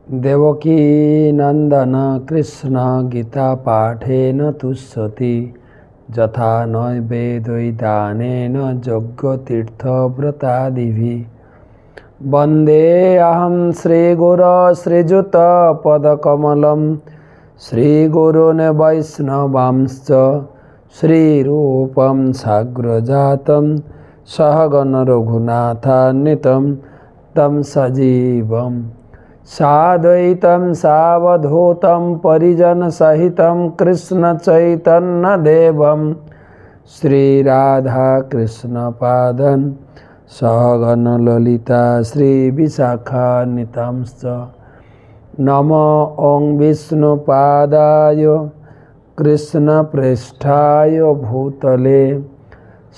देवकी नंदन कृष्ण गीता पाठेन तुष्यति यथा नैवेददानेन यज्ञतीर्थव्रतादिभिः वन्दे अहं श्रीगुरो श्रीयुतपदकमलं श्रीगुरून् वैष्णवांश्च श्रीरूपं साग्रजातं सहगण रघुनाथान्वितं तं सजीवम् साद्वैतं सावधूतं परिजनसहितं कृष्णचैतन्यदेवं श्रीराधाकृष्णपादं सहगणललिता श्रीविशाखान्वितांश्च नमो ॐ विष्णुपादाय कृष्णप्रेष्ठाय भूतले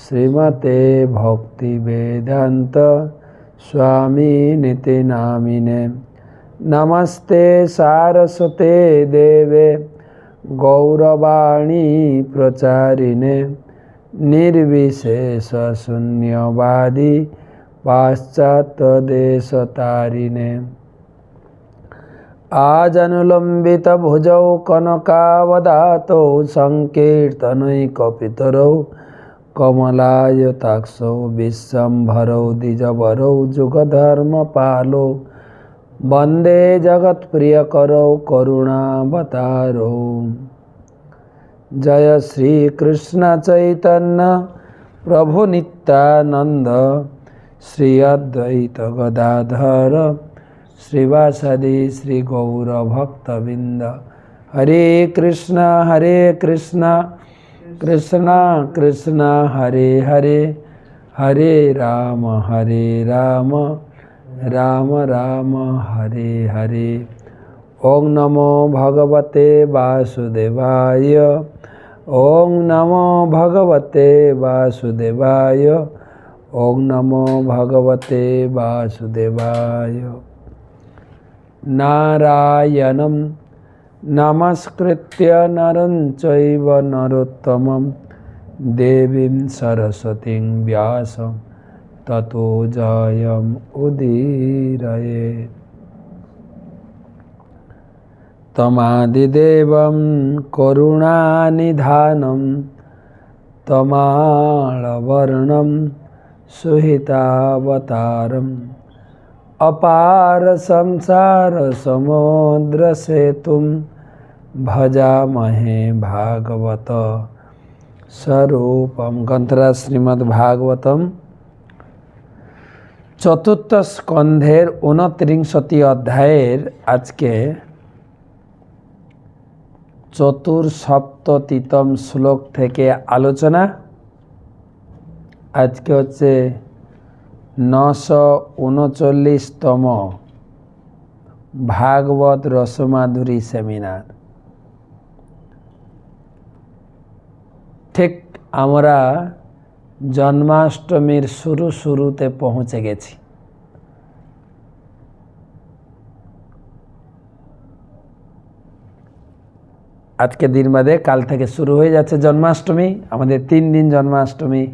श्रीमते भक्तिवेदान्त स्वामिनिति नामिने नमस्ते सारस्वते देवे गौरवाणी प्रचारिणे निर्विशेष शून्यवादी पाश्चात्यदेशतारिणे आजनुलंबित भुजौ कनकावदातौ संकीर्तनैकपितरौ कमलायताक्षौ विश्वम्भरौ द्विजवरौ जुगधर्मपालौ वंदे जगत्प्रियकरौ करुणावतारौ जय श्री कृष्ण चैतन्य प्रभु नित्यानंद श्री अद्वैत गदाधर श्रीवासदि श्री गौर भक्तबिंद हरे कृष्ण कृष्ण कृष्ण हरे हरे हरे राम राम राम हरे हरे। ओं नमो भगवते वासुदेवाय ओं नमो भगवते वासुदेवाय ओं नमो भगवते वासुदेवाय। नारायणं नमस्कृत्य नरं चैव नरोत्तमं देवीं सरस्वतीं व्यासं ततो जयम् उदीरयेत्। तमादिदेवं करुणानिधानं तमालवर्णं सुहितावतारम् अपार संसार समुद्र सेतुं भजामहे भागवत स्वरूपम। ग्रंथराज श्रीमद्भागवतम चतुर्थ स्कंधेर 29 अध्यायेर आज के चतुर्सप्ततितम श्लोक थेके आलोचना। आज के होच्छे 939तम भागवत रसमाधुरी सेमिनार। ठीक आमरा जन्माष्टमीर शुरूते पहुँचे गेছি। आज के दिन बादे काल थेके शुरू हो जाच्छे जन्माष्टमी। आमादेर 3 दिन जन्माष्टमी।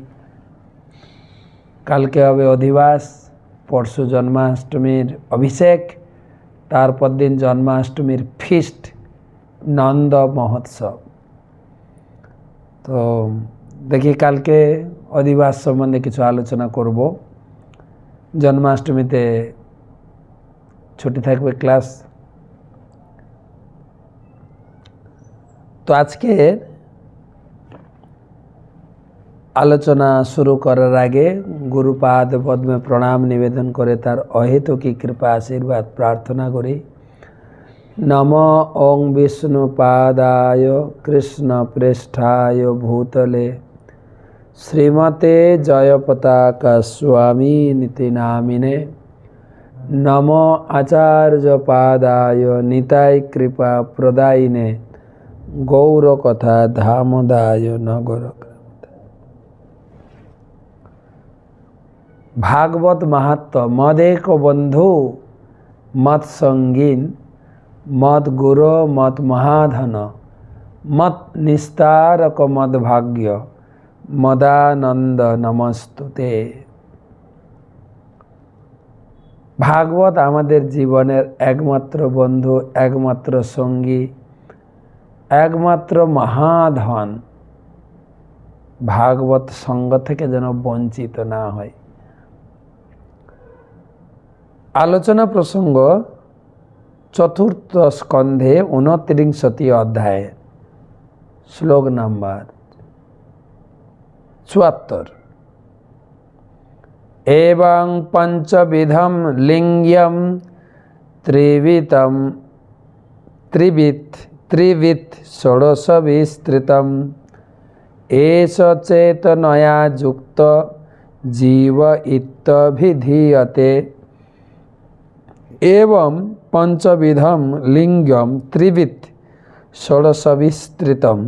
कल के हबे अधिवास, परशु जन्माष्टमीर अभिषेक, तारपर दिन जन्माष्टमीर फीस्ट नंद महोत्सव। तो देखी कल के अधिवास सम्बन्धे किछु आलोचना करब। जन्माष्टमीते छुट्टी थाकबे क्लास। तो आज के आलोचना शुरू करार आगे गुरुपाद पद्मे प्रणाम निवेदन करे तार अहेतुकी कृपा आशीर्वाद प्रार्थना करी। नमो ओं विष्णुपादाय कृष्ण प्रेष्ठाय भूतले श्रीमते जयपताका स्वामी निति नामिने नमो आचार्य पादाय निताय कृपा प्रदायिने गौरकथा धामदाय नगर। भागवत महात्म मदेक बंधु मत संगीन मत गुरु मत महाधन मत निस्तारक मद भाग्य मदानंद नमस्तुते। ভাগবত আমাদের জীবনের একমাত্র বন্ধু, একমাত্র সঙ্গী, একমাত্র মহাধন। ভাগবত সঙ্গ থেকে যেন বঞ্চিত না হয়। আলোচনা প্রসঙ্গ চতুর্থ স্কন্ধে 29 অধ্যায়, শ্লোক নাম্বার 74। এবং পঞ্চবিধম লিঙ্গম ত্রিবিধ ষোড়শ বিস্তৃতম এষ চেতনয়া যুক্ত জীব ইত্যভিধীয়তে। এবং পঞ্চবিধম লিঙ্গম ত্রিবিধ ষোড়শ বিস্তৃতম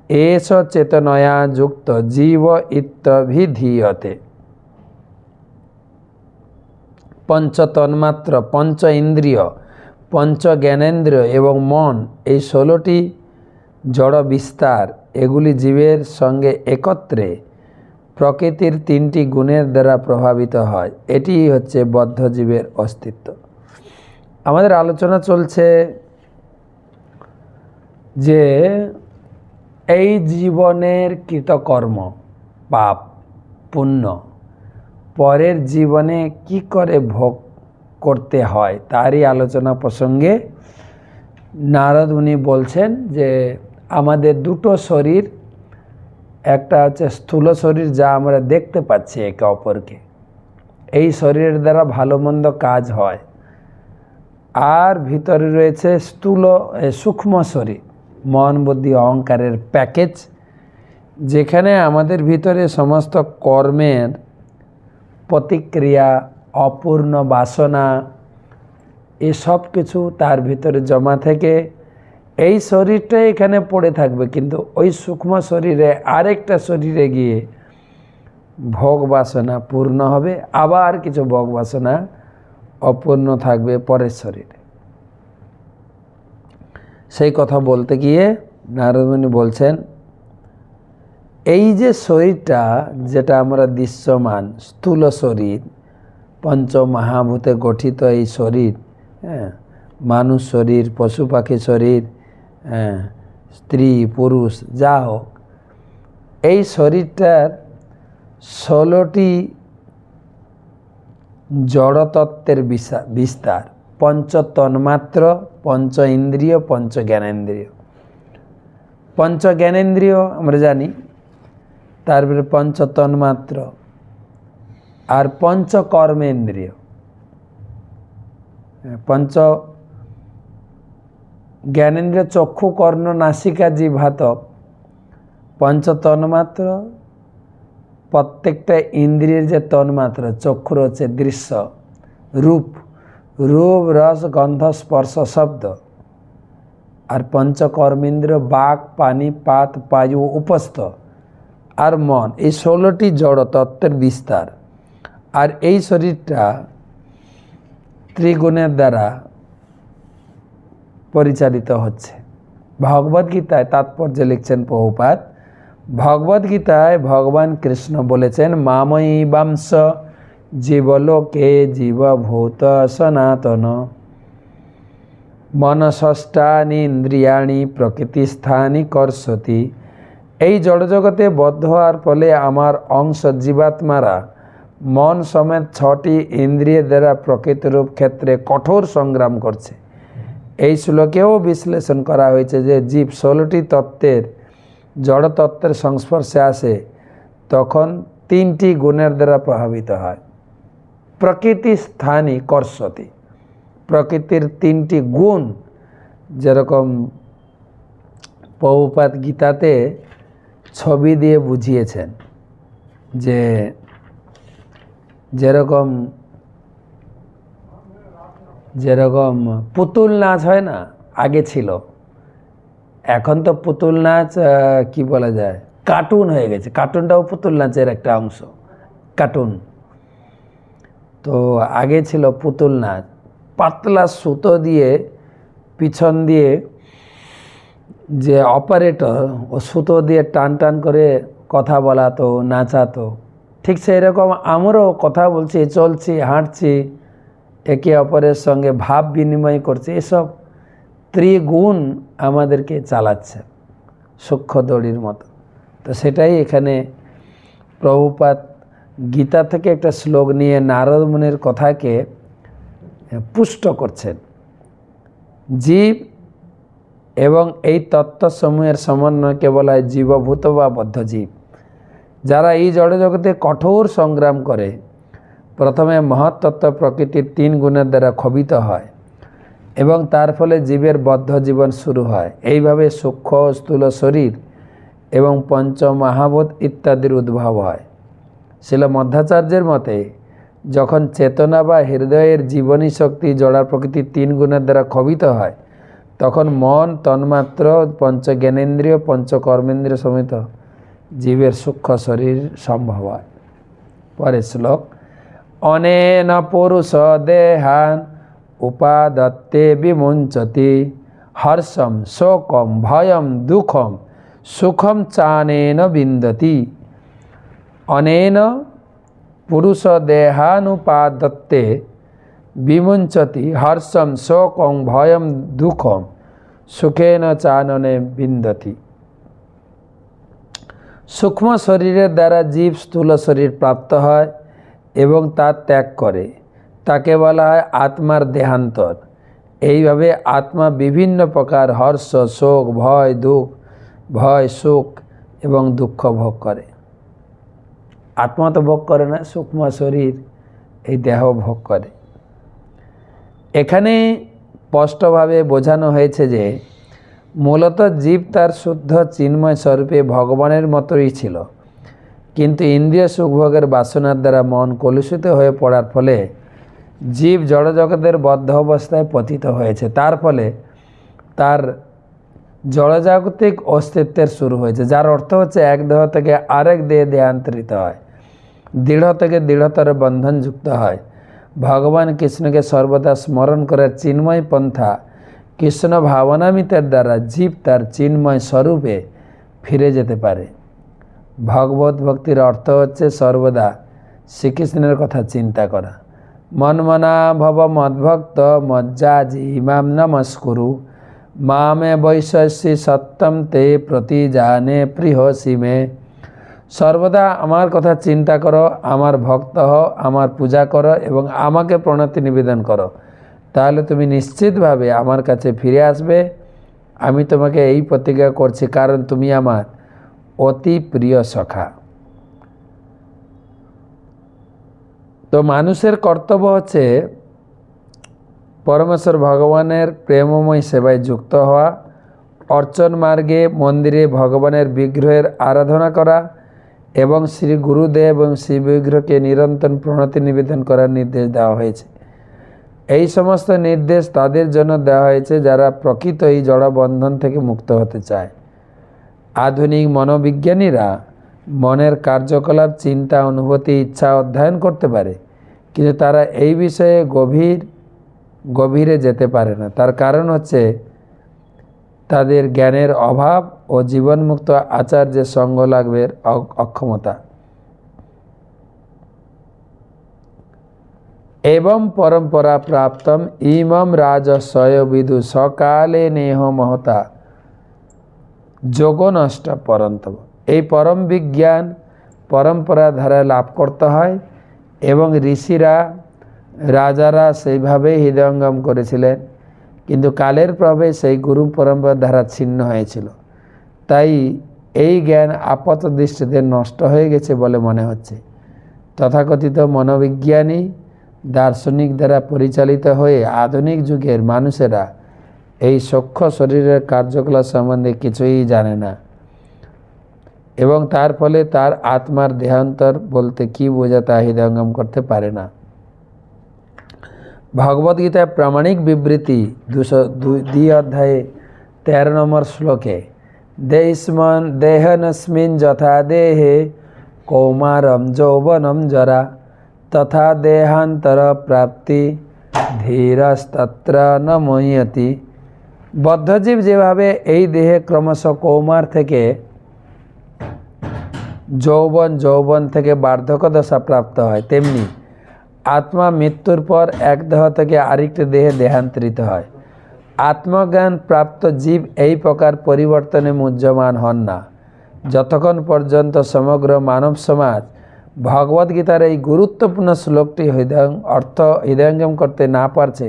এষ চেতনয়া যুক্ত জীব ইত্যভিধীয়তে। পঞ্চ তন্মাত্র, পঞ্চ ইন্দ্রিয়, পঞ্চ জ্ঞানেন্দ্রিয় এবং মন, এই 16টি জড় বিস্তার, এগুলি জীবের সঙ্গে একত্রে প্রকৃতির 3টি গুণের দ্বারা প্রভাবিত হয়। এটি হচ্ছে বদ্ধ জীবের অস্তিত্ব। আমাদের আলোচনা চলছে যে এই জীবনের কৃতকর্ম, পাপ পুণ্য পরের জীবনে কি করে ভোগ করতে হয় তারই আলোচনা প্রসঙ্গে নারদ মুনি বলছেন যে আমাদের দুটো শরীর, একটা হচ্ছে স্থূল শরীর যা আমরা দেখতে পাচ্ছি একে অপরকে, এই শরীরের দ্বারা ভালো মন্দ কাজ হয়। আর ভিতরে রয়েছে সূক্ষ্ম শরীর, মন বুদ্ধি অহংকারের প্যাকেজ, যেখানে আমাদের ভিতরে সমস্ত কর্মের প্রতিক্রিয়া, অপূর্ণ বাসনা, এসব কিছু তার ভিতরে জমা থেকে এই শরীরটা এখানে পড়ে থাকবে, কিন্তু ওই সূক্ষ্ম শরীরে আরেকটা শরীরে গিয়ে ভোগ বাসনা পূর্ণ হবে, আবার কিছু ভোগ বাসনা অপূর্ণ থাকবে পরের শরীরে। সেই কথা বলতে গিয়ে নারদ মুনি বলছেন এই যে শরীরটা, যেটা আমরা দৃশ্যমান স্থূল শরীর, পঞ্চ মহাভূতে গঠিত এই শরীর, মানুষ শরীর, পশু পাখি শরীর, স্ত্রী পুরুষ যা হোক, এই শরীরটার 16টি জড়তত্ত্বের বিস্তার, পঞ্চ তন্মাত্র, পঞ্চ ইন্দ্রিয়, পঞ্চ জ্ঞানেন্দ্রিয়। পঞ্চ জ্ঞানেন্দ্রিয় আমরা জানি, তারপরে পঞ্চ তন্মাত্র আর পঞ্চ কর্মেন্দ্রিয়। পঞ্চ জ্ঞানেন্দ্রিয় চক্ষু কর্ণ নাসিকা জিহ্বাতক, পঞ্চ তন্মাত্র প্রত্যেকটা ইন্দ্রিয়ের যে তন্মাত্র, চক্ষুর হচ্ছে দৃশ্য, রূপ, রস গন্ধ স্পর্শ শব্দ, আর পঞ্চ কর্মেন্দ্রিয় বাক পানি পাত বায়ু উপস্থ আর মন, এই 16টি জড় তত্ত্বের বিস্তার। আর এই শরীরটা ত্রিগুণের দ্বারা পরিচালিত হচ্ছে। ভগবদ্গীতায় তাৎপর্য লিখছেন প্রভুপাদ, ভগবদ্গীতায় ভগবান কৃষ্ণ বলেছেন মাময়ীবাংশ জীবলোকে জীবভূত সনাতন মনষষ্ঠানি ইন্দ্রিয়াণি প্রকৃতিস্থানি কর্ষতি। এই জড়জগতে বদ্ধ হওয়ার ফলে আমার অংশ জীবাত্মারা মন সমেত 6টি ইন্দ্রিয়ের দ্বারা প্রকৃতিরূপ ক্ষেত্রে কঠোর সংগ্রাম করছে। এই শ্লোকেও বিশ্লেষণ করা হয়েছে যে জীব 16টি তত্ত্বের জড় তত্ত্বের সংস্পর্শে আসে তখন 3টি গুণের দ্বারা প্রভাবিত হয়। প্রকৃতি স্থানী কর্ষতি, প্রকৃতির 3টি গুণ, যেরকম প্রভুপাদ গীতাতে ছবি দিয়ে বুঝিয়েছেন যে যেরকম পুতুল নাচ হয় না, আগে ছিল, এখন তো পুতুল নাচ কি বলা যায়, কার্টুন হয়ে গেছে। কার্টুনটাও পুতুল নাচের একটা অংশ, কার্টুন। তো আগে ছিল পুতুল নাচ, পাতলা সুতো দিয়ে পিছন দিয়ে যে অপারেটর, ও সুতো দিয়ে টান টান করে কথা বলাতো, নাচাতো। ঠিক সেই রকম আমরাও কথা বলছি, চলছি, হাঁটছি, একে অপরের সঙ্গে ভাব বিনিময় করছে, এসব ত্রিগুণ আমাদেরকে চালাচ্ছে সূক্ষ্ম দড়ির মতো। তো সেটাই এখানে প্রভুপাদ গীতা থেকে একটা শ্লোক নিয়ে নারদ মুনির কথাকে পুষ্ট করছেন। জীব এবং এই তত্ত্বসমূহের সমন্বয়কে বলা হয় জীবভূত বা বদ্ধজীব। যারা এই জড়জগতে কঠোর সংগ্রাম করে প্রথমে মহত্তত্ত্ব প্রকৃতির 3 গুণের দ্বারা ক্ষোভিত হয় এবং তার ফলে জীবের বদ্ধ জীবন শুরু হয়। এইভাবে সূক্ষ্ম স্থূল শরীর এবং পঞ্চমহাভূত ইত্যাদির উদ্ভব হয়। শিল মধ্বাচার্যের মতে যখন চেতনা বা হৃদয়ের জীবনী শক্তি জড়ার প্রকৃতির 3 গুণের দ্বারা ক্ষোভিত হয় তখন মন, তন্মাত্র, পঞ্চজ্ঞানেন্দ্রিয়, পঞ্চকর্মেন্দ্রিয় সমেত জীবের সূক্ষ্ম শরীর সম্ভব হয়। পরের শ্লোক, অনেন পুরুষ দেহান উপাদত্তে বিমুঞ্চতি হর্ষম শোকম ভয়ম দুঃখম সুখম চানেন বিন্দতি। অনেন পুরুষ দেহানুপাদত্তে বিমুঞ্চতি হর্ষম শোকং ভয়ম দুঃখম সুখেন চাননে বিন্দতি। সূক্ষ্ম শরীরের দ্বারা জীব স্থূল শরীর প্রাপ্ত হয় এবং তা ত্যাগ করে, তাকে বলা হয় আত্মার দেহান্তর। এইভাবে আত্মা বিভিন্ন প্রকার হর্ষ, শোক, ভয়, সুখ এবং দুঃখ ভোগ করে। আত্মা তো ভোগ করে না, সূক্ষ্ম শরীর এই দেহ ভোগ করে। এখানে স্পষ্টভাবে বোঝানো হয়েছে যে মূলত জীব তার শুদ্ধ চিন্ময় স্বরূপে ভগবানের মতোই ছিল, কিন্তু ইন্দ্রিয় সুখভোগের বাসনার দ্বারা মন কলুষিত হয়ে পড়ার ফলে জীব জড়জগতের বদ্ধ অবস্থায় পতিত হয়েছে। তার ফলে তার জড়জাগতিক অস্তিত্বের শুরু হয়েছে, যার অর্থ হচ্ছে এক দেহ থেকে আরেক দেহে দেহান্তরিত হয়, দৃঢ় থেকে দৃঢ়তর বন্ধন যুক্ত হয়। ভগবান কৃষ্ণকে সর্বদা স্মরণ করার চিন্ময় পন্থা কৃষ্ণ ভাবনামিতের দ্বারা জীব তার চিন্ময় স্বরূপে ফিরে যেতে পারে। ভগবত ভক্তির অর্থ হচ্ছে সর্বদা শ্রীকৃষ্ণের কথা চিন্তা করা। মন্মনা ভব মদ্ভক্ত মজ্জাজি ইমাম নমস্কুরু মামে বৈশ্যসি সত্যম তে প্রতি জানে প্রিয়সি মে। সর্বদা আমার কথা চিন্তা করো, আমার ভক্ত হও, আমার পূজা করো এবং আমাকে প্রণতি নিবেদন করো, তাহলে তুমি নিশ্চিতভাবে আমার কাছে ফিরে আসবে। আমি তোমাকে এই প্রতিজ্ঞা করছি, কারণ তুমি আমার অতি প্রিয় সখা। তো মানুষের কর্তব্য হচ্ছে পরমেশ্বর ভগবানের প্রেমময় সেবায় যুক্ত হওয়া, অর্চন মার্গে মন্দিরে ভগবানের বিগ্রহের আরাধনা করা এবং শ্রী গুরুদেব এবং শ্রী বিগ্রহকে নিরন্তর প্রণতি নিবেদন করার নির্দেশ দেওয়া হয়েছে। এই সমস্ত নির্দেশ তাদের জন্য দেওয়া হয়েছে যারা প্রকৃত এই জড়বন্ধন থেকে মুক্ত হতে চায়। আধুনিক মনোবিজ্ঞানীরা মনের কার্যকলাপ, চিন্তা, অনুভূতি, ইচ্ছা অধ্যয়ন করতে পারে, কিন্তু তারা এই বিষয়ে গভীরে যেতে পারে না। তার কারণ হচ্ছে তাদের জ্ঞানের অভাব ও জীবনমুক্ত আচার্যের সঙ্গ লাভের অক্ষমতা। এবং পরম্পরা প্রাপ্তম ইমম রাজস্বয় বিদু সকালে নেহ মহতা যোগ নষ্ট পরন্তম। এই পরম বিজ্ঞান পরম্পরা ধারা লাভ করতে হয় এবং ঋষিরা, রাজারা সেইভাবেই হৃদয়ঙ্গম করেছিলেন, কিন্তু কালের প্রভাবে সেই গুরু পরম্পরা ধারা ছিন্ন হয়েছিল। তাই এই জ্ঞান আপাত দৃষ্টিতে নষ্ট হয়ে গেছে বলে মনে হচ্ছে। তথাকথিত মনোবিজ্ঞানী দার্শনিক দ্বারা পরিচালিত হয়ে আধুনিক যুগের মানুষেরা এই সূক্ষ্ম শরীরের কার্যকলাপ সম্বন্ধে কিছুই জানে না এবং তার ফলে তার আত্মার দেহান্তর বলতে কি বোঝা তা হৃদয়ঙ্গম করতে পারে না। ভগবদ্গীতায় প্রামাণিক বিবৃতি 202 অধ্যায়ে 13 নম্বর শ্লোকে দেহনস্মিন যথা দেহে কৌমারম যৌবনম জরা তথা দেহান্তর প্রাপ্তি ধীরস্তত্র ন মুহ্যতি। বদ্ধজীব যেভাবে এই দেহে ক্রমশ কৌমার থেকে যৌবন, যৌবন থেকে বার্ধক্য দশা প্রাপ্ত হয়, তেমনি আত্মা মৃত্যুর পর এক দেহ থেকে আরেকটি দেহে দেহান্তরিত হয়। আত্মজ্ঞান প্রাপ্ত জীব এই প্রকার পরিবর্তনে মুহ্যমান হন না যতক্ষণ পর্যন্ত সমগ্র মানব সমাজ ভগবদ্গীতার এই গুরুত্বপূর্ণ শ্লোকটি হৃদয়ঙ্গম করতে না পারছে,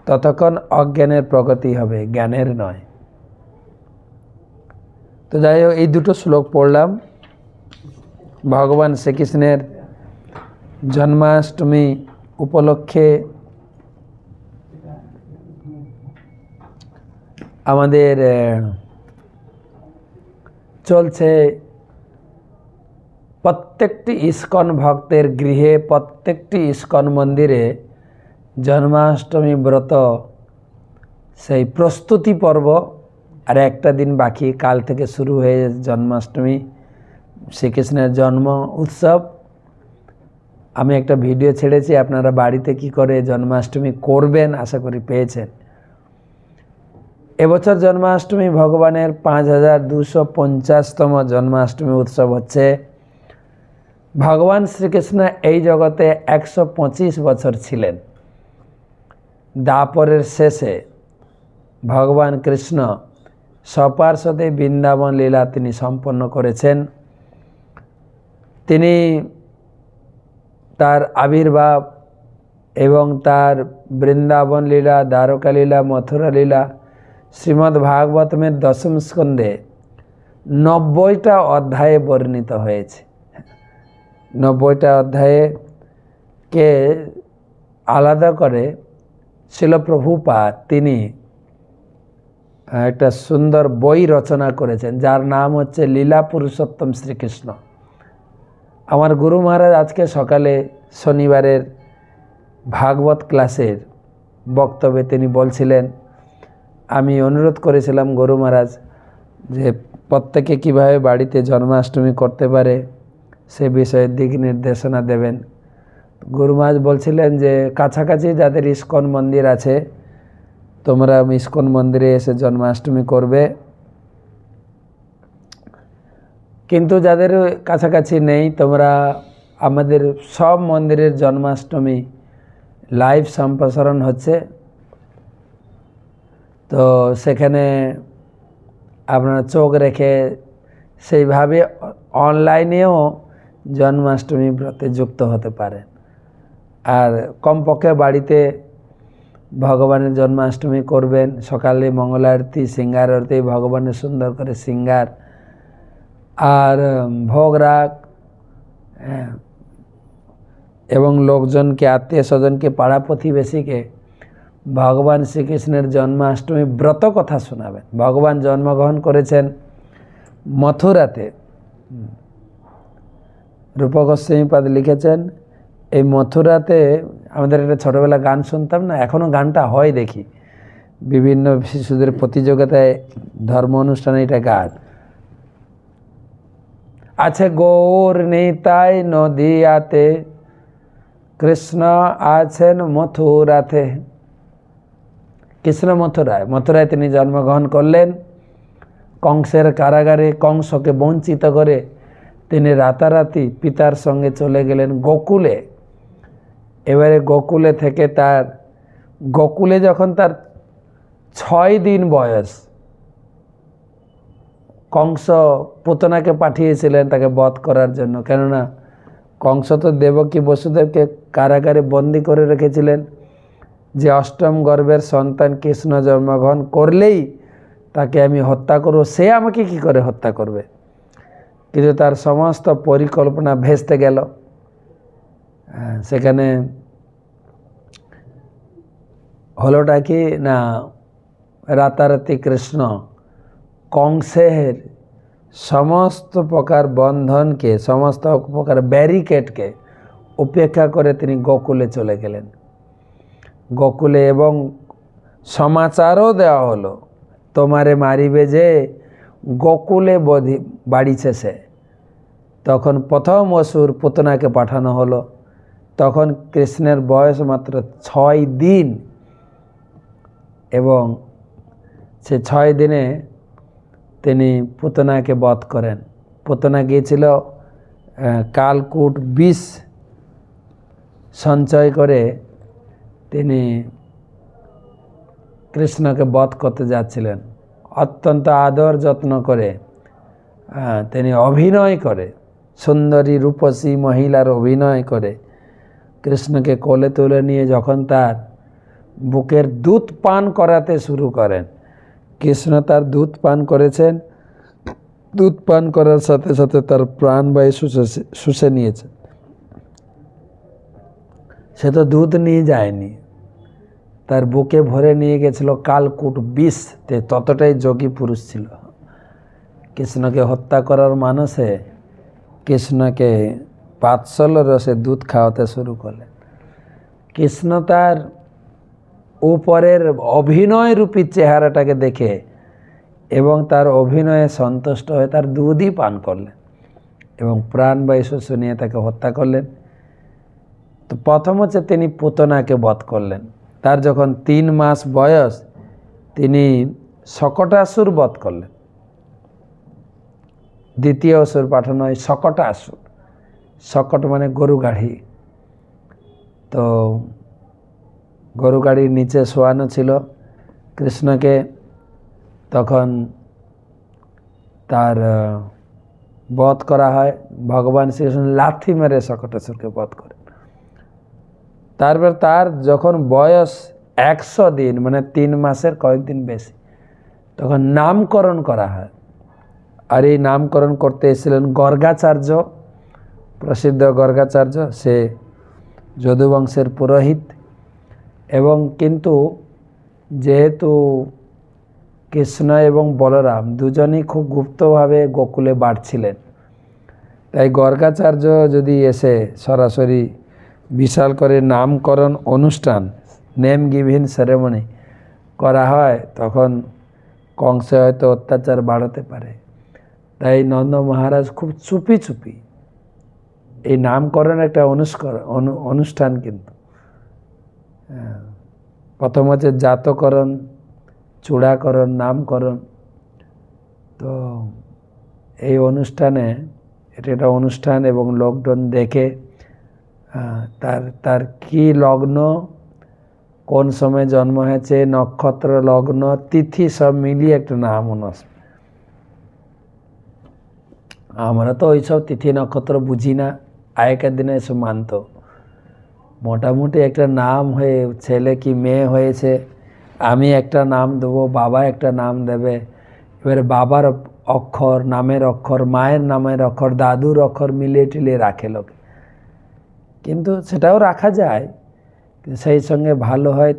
ততক্ষণ অজ্ঞানের প্রগতি হবে, জ্ঞানের নয়। তো যাই হোক, এই দুটো শ্লোক পড়লাম। ভগবান শ্রীকৃষ্ণের জন্মাষ্টমী উপলক্ষে আমাদের চলছে প্রত্যেকটি ইস্কন ভক্তের গৃহে, প্রত্যেকটি ইস্কন মন্দিরে জন্মাষ্টমী ব্রত সেই প্রস্তুতি পর্ব। আর একটা দিন বাকি, কাল থেকে শুরু হয়ে জন্মাষ্টমী, শ্রীকৃষ্ণের জন্ম উৎসব। আমি একটা ভিডিও ছেড়েছি, আপনারা বাড়িতে কি করে জন্মাষ্টমী করবেন আশা করি পেয়েছেন। এবছর জন্মাষ্টমী ভগবানের 5250তম জন্মাষ্টমী উৎসব হচ্ছে। ভগবান শ্রীকৃষ্ণ এই জগতে 125 বছর ছিলেন। দ্বাপরের শেষে ভগবান কৃষ্ণ সপার্শ্বদে বৃন্দাবন লীলা তিনি সম্পন্ন করেছেন। তিনি তার আবির্ভাব এবং তার বৃন্দাবন লীলা, দ্বারকা লীলা, মথুরা লীলা শ্রীমদ্ ভাগবতমের 10ম স্কন্ধে 90টা অধ্যায়ে বর্ণিত হয়েছে। 90টা অধ্যায়কে আলাদা করে শিল প্রভুপাদ তিনি একটা সুন্দর বই রচনা করেছেন, যার নাম হচ্ছে লীলা পুরুষোত্তম শ্রীকৃষ্ণ। আমার গুরু মহারাজ আজকে সকালে শনিবারের ভাগবত ক্লাসের বক্তব্যে তিনি বলছিলেন, আমি অনুরোধ করেছিলাম গুরু মহারাজ যে প্রত্যেকে কীভাবে বাড়িতে জন্মাষ্টমী করতে পারে সে বিষয়ে দিক নির্দেশনা দেবেন। গুরু মহারাজ বলছিলেন যে কাছাকাছি যাদের ইস্কন মন্দির আছে, তোমরা ইস্কন মন্দিরে এসে জন্মাষ্টমী করবে, কিন্তু যাদের কাছাকাছি নেই, তোমরা আমাদের সব মন্দিরের জন্মাষ্টমী লাইভ সম্প্রসারণ হচ্ছে, তো সেখানে আপনারা চোখ রেখে সেইভাবে অনলাইনেও জন্মাষ্টমী ব্রতে যুক্ত হতে পারেন। আর কমপক্ষে বাড়িতে ভগবানের জন্মাষ্টমী করবেন। সকালে মঙ্গল আরতি, সিঙ্গার আরতি, ভগবানের সুন্দর করে সিঙ্গার আর ভোগ রাগ, এবং লোকজনকে, আত্মীয় স্বজনকে, পাড়া প্রতিবেশীকে ভগবান শ্রীকৃষ্ণের জন্মাষ্টমী ব্রত কথা শোনাবেন। ভগবান জন্মগ্রহণ করেছেন মথুরাতে। রূপ গোস্বামীপাদ লিখেছেন, এই মথুরাতে আমাদের একটা ছোটোবেলা গান শুনতাম না, এখনও গানটা হয় দেখি, বিভিন্ন শিশুদের প্রতিযোগিতায়, ধর্ম অনুষ্ঠানে এটা গান আছে। গৌর নিতাই নদিয়াতে, কৃষ্ণ আছেন মথুরাতে। কৃষ্ণ মথুরায় তিনি জন্মগ্রহণ করলেন। কংসের কারাগারে কংসকে বঞ্চিত করে তিনি রাতারাতি পিতার সঙ্গে চলে গেলেন গোকুলে। এবারে গোকুলে থেকে গোকুলে যখন তার 6 দিন বয়স, কংস পুতনাকে পাঠিয়েছিলেন তাকে বধ করার জন্য, কেননা কংস তো দেবকী বসুদেবকে কারাগারে বন্দি করে রেখেছিলেন যে অষ্টম গর্ভের সন্তান কৃষ্ণ জন্মগ্রহণ করলেই তাকে আমি হত্যা করব, সে আমাকে কি করে হত্যা করবে। কিন্তু তার সমস্ত পরিকল্পনা ভেস্তে গেল। সেখানে হলোটা কি না, রাতারাতি কৃষ্ণ কংসের সমস্ত প্রকার বন্ধনকে, সমস্ত প্রকার ব্যারিকেডকে উপেক্ষা করে তিনি গোকুলে চলে গেলেন। গোকুলে এবং সমাচারও দেওয়া হলো, তোমারে মারিবে যে গোকুলে বাড়িছে সে। তখন প্রথম অসুর পুতনাকে পাঠানো হলো। তখন কৃষ্ণের বয়স মাত্র 6 দিন, এবং সে 6 দিনে তিনি পুতনাকে বধ করেন। পুতনা গিয়েছিল কালকূট বিষ সঞ্চয় করে তিনি কৃষ্ণকে বধ করতে যাচ্ছিলেন। অত্যন্ত আদর যত্ন করে তিনি অভিনয় করে, সুন্দরী রূপসী মহিলার অভিনয় করে কৃষ্ণকে কোলে তুলে নিয়ে যখন তার বুকের দুধ পান করাতে শুরু করেন, কৃষ্ণ তার দুধ পান করেছেন। দুধ পান করার সাথে সাথে তার প্রাণবায়ু শুষে নিয়েছে। সে তো দুধ নিয়ে যায়নি, তার বুকে ভরে নিয়ে গেছিল কালকূট বিষ। ততটাই যোগী পুরুষ ছিল। কৃষ্ণকে হত্যা করার মানসে কৃষ্ণকে বাৎসল্য রসে দুধ খাওয়াতে শুরু করলেন। কৃষ্ণ তার উপরের অভিনয়রূপী চেহারাটাকে দেখে এবং তার অভিনয়ে সন্তুষ্ট হয়ে তার দুধই পান করলেন এবং প্রাণবায়ু শুনিয়ে তাকে হত্যা করলেন। তো প্রথম হচ্ছে তিনি পুতনাকে বধ করলেন। তার যখন 3 মাস বয়স তিনি শকটাসুর বধ করলেন। দ্বিতীয় অসুর পাঠানো হয় শকটাসুর। শকট মানে গরু গাড়ি। তো গরু গাড়ির নিচে শোয়ানো ছিল কৃষ্ণকে। তখন তার বধ করা হয়। ভগবান শ্রীকৃষ্ণ লাথি মেরে শকটাসুরকে বধ করেন। তারপর তার যখন বয়স 100 দিন মানে 3 মাসের কয়েকদিন বেশি, তখন নামকরণ করা হয়। আর এই নামকরণ করতে এসেছিলেন গর্গাচার্য, প্রসিদ্ধ গর্গাচার্য। সে যদুবংশের পুরোহিত এবং কিন্তু যেহেতু কৃষ্ণ এবং বলরাম দুজনই খুব গুপ্তভাবে গোকুলে বাড়ছিলেন, তাই গর্গাচার্য যদি এসে সরাসরি বিশাল করে নামকরণ অনুষ্ঠান, নেম গিভিং সেরেমনি করা হয়, তখন কংসে হয়তো অত্যাচার বাড়াতে পারে। তাই নন্দ মহারাজ খুব চুপি চুপি এই নামকরণ একটা অনুষ্ঠান, কিন্তু প্রথম হচ্ছে জাতকরণ, চূড়াকরণ, নামকরণ। তো এই অনুষ্ঠানে এটা একটা অনুষ্ঠান এবং লোকজন দেখে তার কি লগ্ন, কোন সময় জন্ম হয়েছে, নক্ষত্র, লগ্ন, তিথি সব মিলিয়ে একটা নাম অনুষ্ঠান। আমরা তো ওইসব তিথি নক্ষত্র বুঝি না, আগেকার দিনে এসব মানত। মোটামুটি একটা নাম হয়ে ছেলে কি মেয়ে হয়েছে, আমি একটা নাম দেবো, বাবা একটা নাম দেবে। এবারে বাবার অক্ষর, নামের অক্ষর, মায়ের নামের অক্ষর, দাদুর অক্ষর মিলিয়ে টিলিয়ে রাখে লোকে। কিন্তু সেটাও রাখা যায়, সেই সঙ্গে ভালো হয়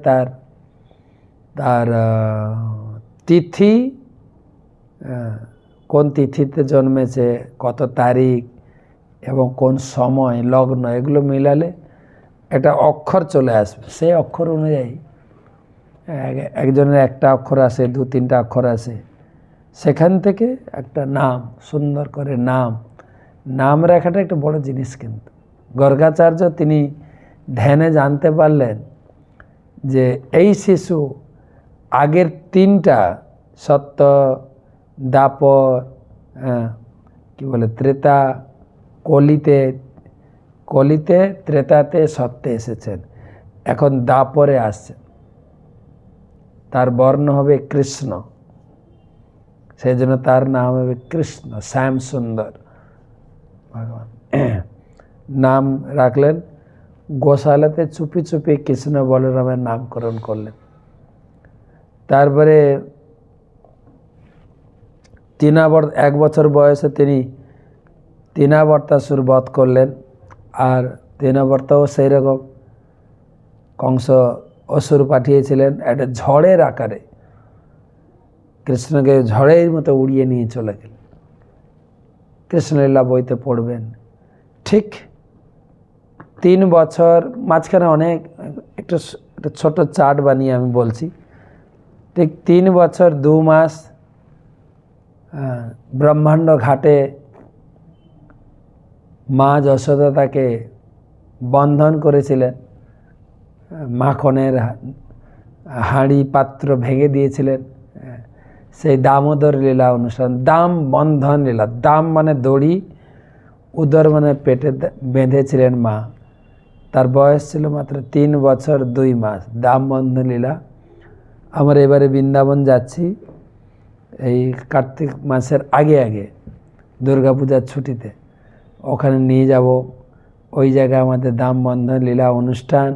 তার তিথি, কোন তিথিতে জন্মেছে, কত তারিখ এবং কোন সময়, লগ্ন, এগুলো মিলালে একটা অক্ষর চলে আসবে। সেই অক্ষর অনুযায়ী একজনের একটা অক্ষর আসে, 2-3টা অক্ষর আসে, সেখান থেকে একটা নাম, সুন্দর করে নাম রাখাটা একটা বড় জিনিস। কিন্তু গর্গাচার্য তিনি ধ্যানে জানতে পারলেন যে এই শিশু আগের 3টা সত্য, দাপর, কি বলে ত্রেতা, কলিতে ত্রেতাতে সত্যে এসেছেন, এখন দাপরে আসছেন। তার বর্ণ হবে কৃষ্ণ, সেই জন্য তার নাম হবে কৃষ্ণ, শ্যাম সুন্দর ভগবান। নাম রাখলেন। গোশালাতে চুপি চুপি কৃষ্ণ বলরামের নামকরণ করলেন। তারপরে 1 বছর বয়সে তিনি তৃণাবর্তাসুর বধ করলেন। আর তৃণাবর্তাও সেই রকম কংস অসুর পাঠিয়েছিলেন একটা ঝড়ের আকারে, কৃষ্ণকে ঝড়ের মতো উড়িয়ে নিয়ে চলে গেলেন। কৃষ্ণলীলা বইতে পড়বেন। ঠিক 3 বছর মাঝখানে অনেক একটা ছোট চার্ট বানিয়ে আমি বলছি। ঠিক 3 বছর 2 মাস ব্রহ্মাণ্ড ঘাটে মা যশোদা তাকে বন্ধন করেছিলেন, মাখনের হাঁড়ি পাত্র ভেঙে দিয়েছিলেন। সেই দামোদর লীলা অনুষ্ঠান, দাম বন্ধন লীলা, দাম মানে দড়ি, উদর মানে পেটে বেঁধেছিলেন মা, তার বয়স ছিল মাত্র 3 বছর 2 মাস। দামবন্ধ লীলা। আমরা এবারে বৃন্দাবন যাচ্ছি এই কার্তিক মাসের আগে আগে, দুর্গাপূজার ছুটিতে। ওখানে নিয়ে যাব। ওই জায়গায় আমাদের দামবন্ধ লীলা অনুষ্ঠান,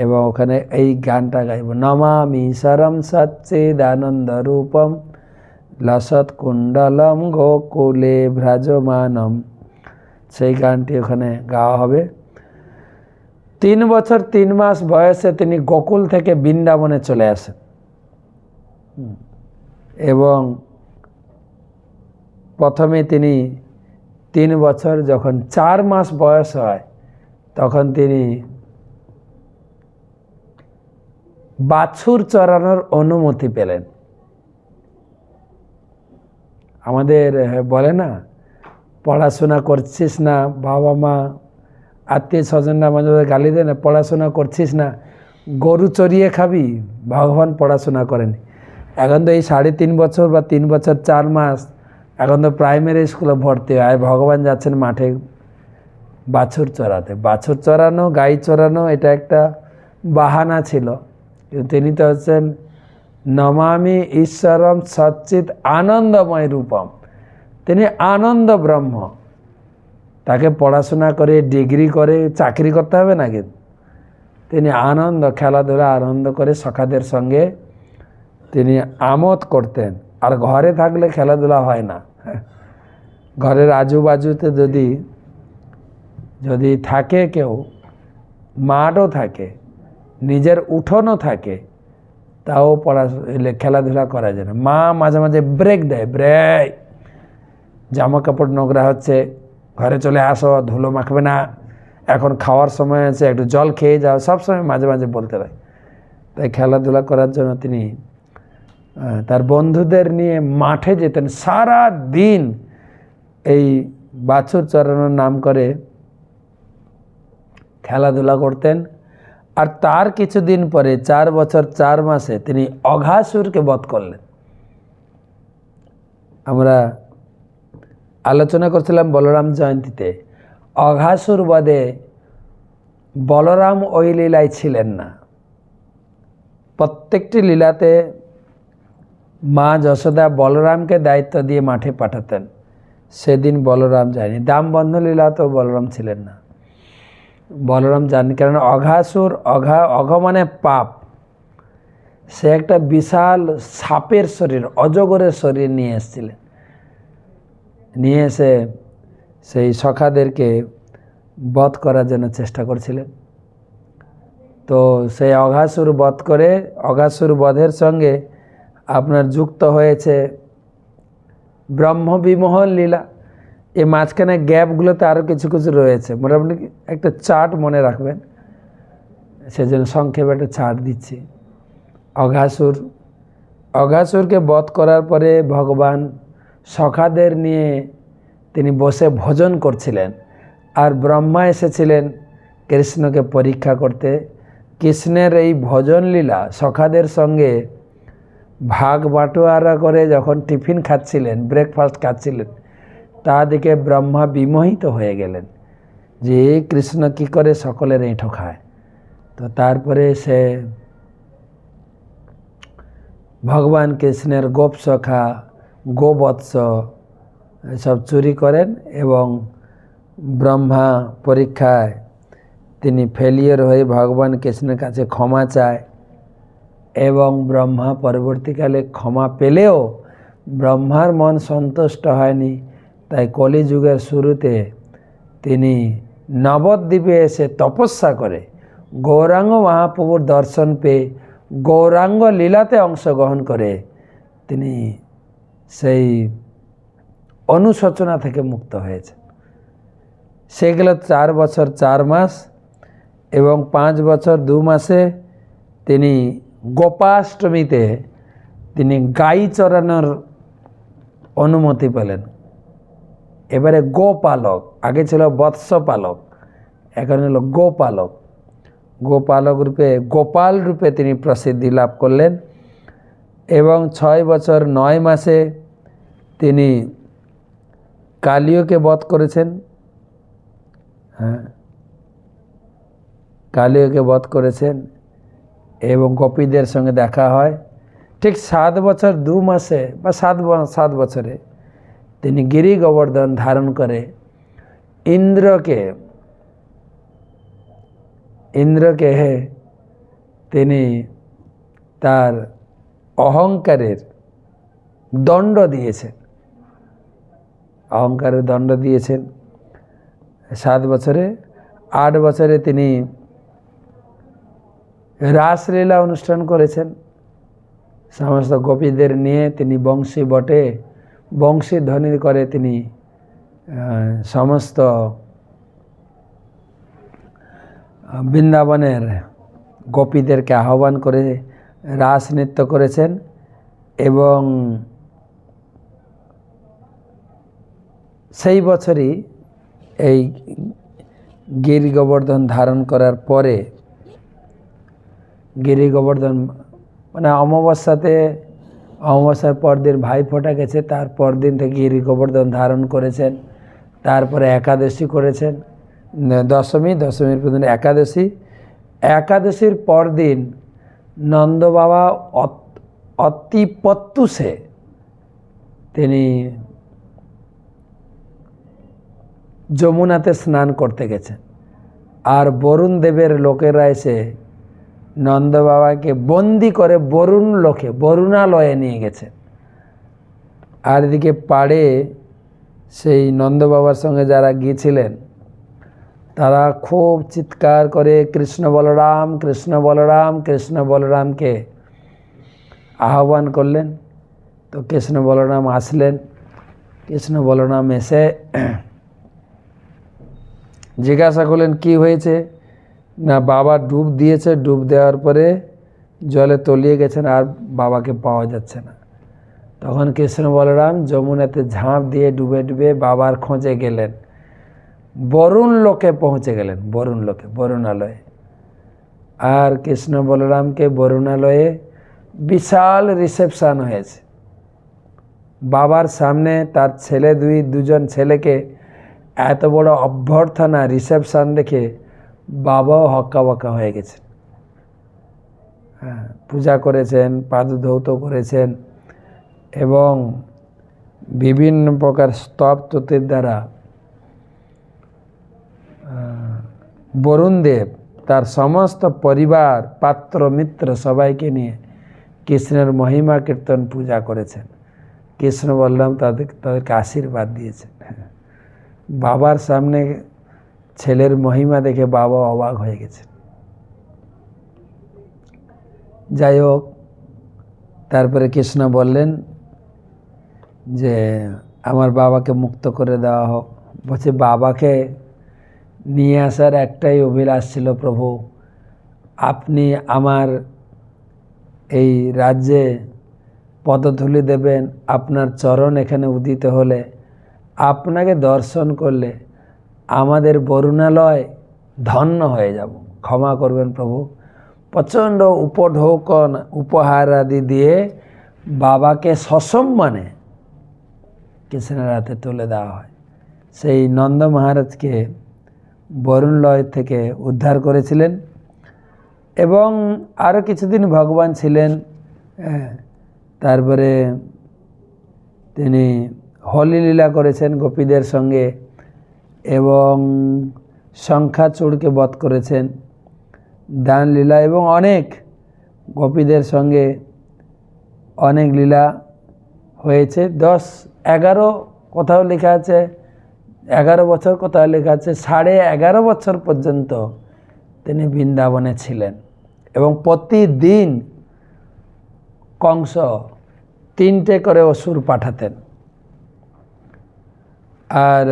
এবং ওখানে এই গানটা গাইব, নমামি সরম সচ্চিদানন্দ রূপম লসৎ কুণ্ডলম গোকুলে ভ্রাজমানম। সেই গানটি ওখানে গাওয়া হবে। 3 বছর 3 মাস বয়সে তিনি গোকুল থেকে বৃন্দাবনে চলে আসেন, এবং প্রথমে তিনি 3 বছর যখন 4 মাস বয়স হয় তখন তিনি বাছুর চরানোর অনুমতি পেলেন। আমাদের বলে না, পড়াশোনা করছিস না, বাবা মা আত্মীয় স্বজনরা মাঝে মাঝে গালি দেয় না, পড়াশোনা করছিস না, গরু চড়িয়ে খাবি। ভগবান পড়াশোনা করেনি। এখন তো এই 3.5 বছর বা 3 বছর 4 মাস, এখন তো প্রাইমারি স্কুলে ভর্তি হয়, ভগবান যাচ্ছেন মাঠে বাছুর চড়াতে। বাছুর চড়ানো, গাই চড়ানো এটা একটা বাহানা ছিল, কিন্তু তিনি তো হচ্ছেন নমামি ঈশ্বরম সচ্চিত আনন্দময় রূপম। তিনি আনন্দ ব্রহ্ম। তাকে পড়াশোনা করে ডিগ্রি করে চাকরি করতে হবে না, কিন্তু তিনি আনন্দ, খেলাধুলা আনন্দ করে সখাদের সঙ্গে তিনি আমোদ করতেন। আর ঘরে থাকলে খেলাধুলা হয় না। ঘরের আজুবাজুতে যদি থাকে কেউ, মাঠও থাকে, নিজের উঠোনও থাকে, তাও খেলাধুলা করা যায় না। মা মাঝে মাঝে ব্রেক দেয়, ব্রেক, জামা কাপড় নোংরা হচ্ছে, ঘরে চলে আসো, ধুলো মাখবে না, এখন খাওয়ার সময় আছে, একটু জল খেয়ে যাও, সবসময় মাঝে মাঝে বলতে হয়। তাই খেলাধুলা করার জন্য তিনি তার বন্ধুদের নিয়ে মাঠে যেতেন। সারা দিন এই বাছুর চড়ানোর নাম করে খেলাধুলা করতেন। আর তার কিছুদিন পরে 4 বছর 4 মাসে তিনি অঘাসুরকে বধ করলেন। আমরা আলোচনা করছিলাম বলরাম জয়ন্তীতে, অঘাসুর বধে বলরাম ওই লীলায় ছিলেন না। প্রত্যেকটি লীলাতে মা যশোদা বলরামকে দায়িত্ব দিয়ে মাঠে পাঠাতেন, সেদিন বলরাম যায়নি। দামবন্ধ লীলাতেও বলরাম ছিলেন না, বলরাম যাননি। কারণ অঘাসুর, অঘ মানে পাপ, সে একটা বিশাল সাপের শরীর, অজগরের শরীর নিয়ে এসেছিলেন। নিয়ে এসে সেই সখাদেরকে বধ করার জন্য চেষ্টা করছিলেন। তো সেই অঘাসুর বধ করে, অঘাসুর বধের সঙ্গে আপনার যুক্ত হয়েছে ব্রহ্মবিমোহন লীলা। এই মাঝখানে গ্যাপগুলোতে আরও কিছু কিছু রয়েছে, মোটামুটি একটা চার্ট মনে রাখবেন, সেজন্য সংক্ষেপে একটা চার্ট দিচ্ছি। অঘাসুরকে বধ করার পরে ভগবান সখাদের নিয়ে তিনি বসে ভোজন করছিলেন, আর ব্রহ্মা এসেছিলেন কৃষ্ণকে পরীক্ষা করতে। কৃষ্ণের এই ভোজন লীলা সখাদের সঙ্গে ভাগ বাটোয়ারা করে যখন টিফিন খাচ্ছিলেন, ব্রেকফাস্ট খাচ্ছিলেন, তা দেখে ব্রহ্মা বিমোহিত হয়ে গেলেন যে কৃষ্ণ কি করে সকলের এঁঠো খায়। তো তারপরে সে ভগবান কৃষ্ণের গোপ সখা, গোবৎস সব চুরি করেন, এবং ব্রহ্মা পরীক্ষায় তিনি ফেলিয়ার হয়ে ভগবান কৃষ্ণের কাছে ক্ষমা চায়, এবং ব্রহ্মা পরবর্তীকালে ক্ষমা পেলেও ব্রহ্মার মন সন্তুষ্ট হয়নি। তাই কলিযুগের শুরুতে তিনি নবদ্বীপে এসে তপস্যা করে গৌরাঙ্গ মহাপ্রভুর দর্শন পেয়ে গৌরাঙ্গ লীলাতে অংশগ্রহণ করে তিনি সেই অনুশোচনা থেকে মুক্ত হয়েছে। সেগুলো 4 বছর 4 মাস এবং 5 বছর 2 মাসে তিনি গোপাষ্টমীতে তিনি গাই চড়ানোর অনুমতি পেলেন। এবারে গোপালক, আগে ছিল বৎসপালক, এখন হলো গোপালক। গোপালক রূপে, গোপাল রূপে তিনি প্রসিদ্ধি লাভ করলেন, এবং 6 বছর 9 মাসে তিনি কালিয়কে বধ করেছেন। হ্যাঁ, কালিয়াকে বধ করেছেন এবং গোপীদের সঙ্গে দেখা হয়। ঠিক 7 বছর 2 মাসে বা 7 বছরে তিনি গিরি গোবর্ধন ধারণ করে ইন্দ্রকে তিনি তার অহংকারের দণ্ড দিয়েছেন। 7 বছরে। 8 বছরে তিনি রাসলীলা অনুষ্ঠান করেছেন। সমস্ত গোপীদের নিয়ে তিনি বংশী ধ্বনি করে তিনি সমস্ত বৃন্দাবনের গোপীদেরকে আহ্বান করে রাস নৃত্য করেছেন এবং সেই বছরই এই গিরি গোবর্ধন ধারণ করার পরে গিরি গোবর্ধন মানে অমাবস্যার পরদিন ভাইফোঁটা গেছে, তার পরদিন থেকে গিরি গোবর্ধন ধারণ করেছেন। তারপরে একাদশী করেছেন, দশমীর পর একাদশীর পরদিন নন্দ বাবা অতি প্রত্যুষে তিনি যমুনাতে স্নান করতে গেছেন। আর বরুণ দেবের লোকেরা এসে নন্দ বাবাকে বন্দি করে বরুণালয়ে নিয়ে গেছে। আর এদিকে পাড়ে সেই নন্দ বাবার সঙ্গে যারা গিয়েছিলেন তারা খুব চিৎকার করে কৃষ্ণ বলরাম কৃষ্ণ বলরাম কৃষ্ণ বলরামকে আহ্বান করলেন। তো কৃষ্ণ বলরাম আসলেন। কৃষ্ণ বলরাম এসে জিজ্ঞাসা করলেন কি হয়েছে। না, বাবা ডুব দিয়েছে, ডুব দেওয়ার পরে জলে তলিয়ে গেছেন, আর বাবাকে পাওয়া যাচ্ছে না। তখন কৃষ্ণ বলরাম যমুনাতে ঝাঁপ দিয়ে ডুবে ডুবে বাবার খোঁজে গেলেন। বরুণ লোকে পৌঁছে গেলেন, বরুণালয়ে। আর কৃষ্ণ বলরামকে বরুণালয়ে বিশাল রিসেপশন হয়েছে। বাবার সামনে তার দুজন ছেলেকে এত বড় অভ্যর্থনা রিসেপশন দেখে বাবাও হক্কাবক্কা হয়ে গেছেন। পূজা করেছেন, পাদধৌত করেছেন এবং বিভিন্ন প্রকার স্তব স্তুতির দ্বারা বরুণদেব তার সমস্ত পরিবার পাত্র মিত্র সবাইকে নিয়ে কৃষ্ণের মহিমা কীর্তন পূজা করেছেন। কৃষ্ণ বললাম তাদেরকে আশীর্বাদ দিয়েছেন। বাবার সামনে ছেলের মহিমা দেখে বাবা অবাক হয়ে গেছেন। যাই হোক, তারপরে কৃষ্ণ বললেন যে আমার বাবাকে মুক্ত করে দেওয়া হোক। বলছে বাবাকে নিয়ে আসার একটাই অভিলাষ ছিল, প্রভু আপনি আমার এই রাজ্যে পদধূলি দেবেন, আপনার চরণ এখানে উদিত হলে, আপনাকে দর্শন করলে আমাদের বরুণালয় ধন্য হয়ে যাব। ক্ষমা করবেন প্রভু। প্রচণ্ড উপঢৌকন উপহার আদি দিয়ে বাবাকে সসম্মানে কৃষ্ণের হাতে তুলে দেওয়া হয়। সেই নন্দ মহারাজকে বরুণালয় থেকে উদ্ধার করেছিলেন এবং আরও কিছুদিন ভগবান ছিলেন। তারপরে তিনি হোলি লীলা করেছেন গোপীদের সঙ্গে এবং শঙ্খাচূড়কে বধ করেছেন, দান লীলা এবং অনেক গোপীদের সঙ্গে অনেক লীলা হয়েছে। 10-11 কোথাও লেখা আছে 11 বছর, কোথাও লেখা আছে 11.5 বছর পর্যন্ত তিনি বৃন্দাবনে ছিলেন এবং প্রতিদিন কংস 3টে করে অসুর পাঠাতেন। আর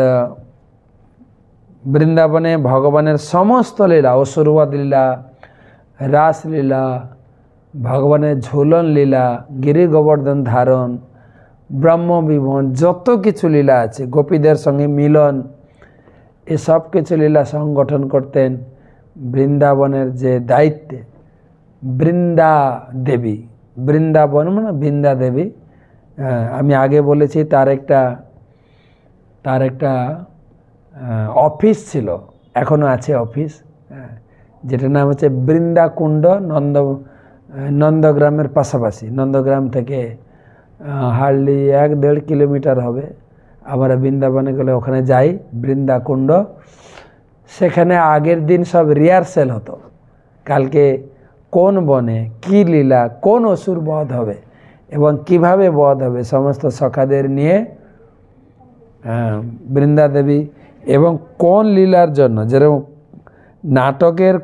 বৃন্দাবনে ভগবানের সমস্ত লীলা, অসুরবধ লীলা, রাসলীলা, ভগবানের ঝুলন লীলা, গিরি গোবর্ধন ধারণ, ব্রহ্মবিমোহন, যত কিছু লীলা আছে, গোপীদের সঙ্গে মিলন, এসব কিছু লীলা সংগঠন করতেন বৃন্দাবনের যে দায়িত্বে বৃন্দাবন মানে বৃন্দা দেবী। আমি আগে বলেছি তার একটা অফিস ছিল, এখনও আছে অফিস, যেটার নাম হচ্ছে বৃন্দাকুণ্ড। নন্দগ্রামের পাশাপাশি, নন্দগ্রাম থেকে হার্ডলি 1-1.5 কিলোমিটার হবে। আমরা বৃন্দাবনে গেলে ওখানে যাই, বৃন্দাকুণ্ড। সেখানে আগের দিন সব রিহার্সেল হতো, কালকে কোন বনে কি লীলা, কোন অসুর বধ হবে এবং কিভাবে বধ হবে, সমস্ত সখাদের নিয়ে বৃন্দা দেবী, এবং কোন লীলার জন্য, যেরকম নাটকের